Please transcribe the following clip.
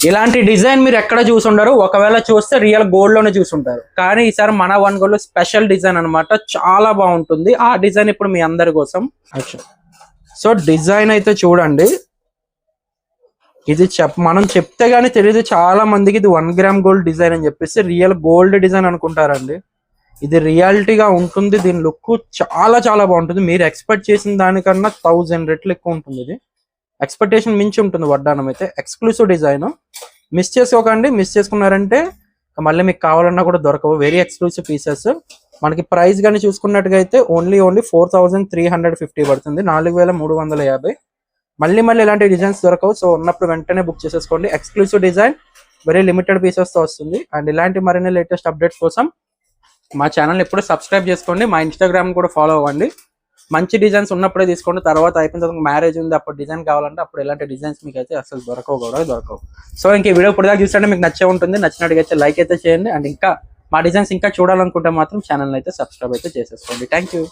ఇలాంటి డిజైన్ మీరు ఎక్కడ చూసుండరు, ఒకవేళ చూస్తే రియల్ గోల్డ్ లోనే చూసుంటారు. కానీ ఈసారి మన వన్ గోల్డ్ లో స్పెషల్ డిజైన్ అనమాట, చాలా బాగుంటుంది. ఆ డిజైన్ ఇప్పుడు మీ అందరి కోసం. సో డిజైన్ అయితే చూడండి, ఇది మనం చెప్తే గానీ తెలియదు చాలా మందికి ఇది 1 గ్రామ్ గోల్డ్ డిజైన్ అని చెప్పేసి రియల్ గోల్డ్ డిజైన్ అనుకుంటారండి. ఇది రియాలిటీగా ఉంటుంది. దీని లుక్ చాలా చాలా బాగుంటుంది. మీరు ఎక్స్పెక్ట్ చేసిన దానికన్నా 1000 రెట్లు ఎక్కువ ఉంటుంది. ఇది ఎక్స్పెక్టేషన్ మించి ఉంటుంది. వడ్డానం అయితే ఎక్స్క్లూసివ్ డిజైన్, మిస్ చేసుకోకండి. మిస్ చేసుకున్నారంటే మళ్ళీ మీకు కావాలన్నా కూడా దొరకవు. Very exclusive pieces. మనకి ప్రైస్ కానీ చూసుకున్నట్టుగా అయితే ఓన్లీ 4350 పడుతుంది, 4350. మళ్ళీ ఇలాంటి డిజైన్స్ దొరకవు. సో ఉన్నప్పుడు వెంటనే బుక్ చేసేసుకోండి. Exclusive design, very limited pieces తో వస్తుంది. అండ్ ఇలాంటి మరిన్ని లేటెస్ట్ అప్డేట్స్ కోసం మా ఛానల్ ఎప్పుడు సబ్స్క్రైబ్ చేసుకోండి. మా ఇన్స్టాగ్రామ్ కూడా ఫాలో అవ్వండి. మంచి డిజైన్స్ ఉన్నప్పుడే తీసుకోండి. తర్వాత అయిపోయిన తర్వాత మ్యారేజ్ ఉంది, అప్పుడు డిజైన్ కావాలంటే అప్పుడు ఇలాంటి డిజైన్స్ మీకు అయితే అసలు దొరకవు. సో ఇంక ఈ వీడియో ఇప్పుడు దాకా చూస్తే మీకు నచ్చే ఉంటుంది. నచ్చినట్టుగా లైక్ అయితే చేయండి. అండ్ ఇంకా మా డిజైన్స్ ఇంకా చూడాలనుకుంటే మాత్రం ఛానల్ అయితే సబ్స్క్రైబ్ అయితే చేసేసుకోండి. Thank you.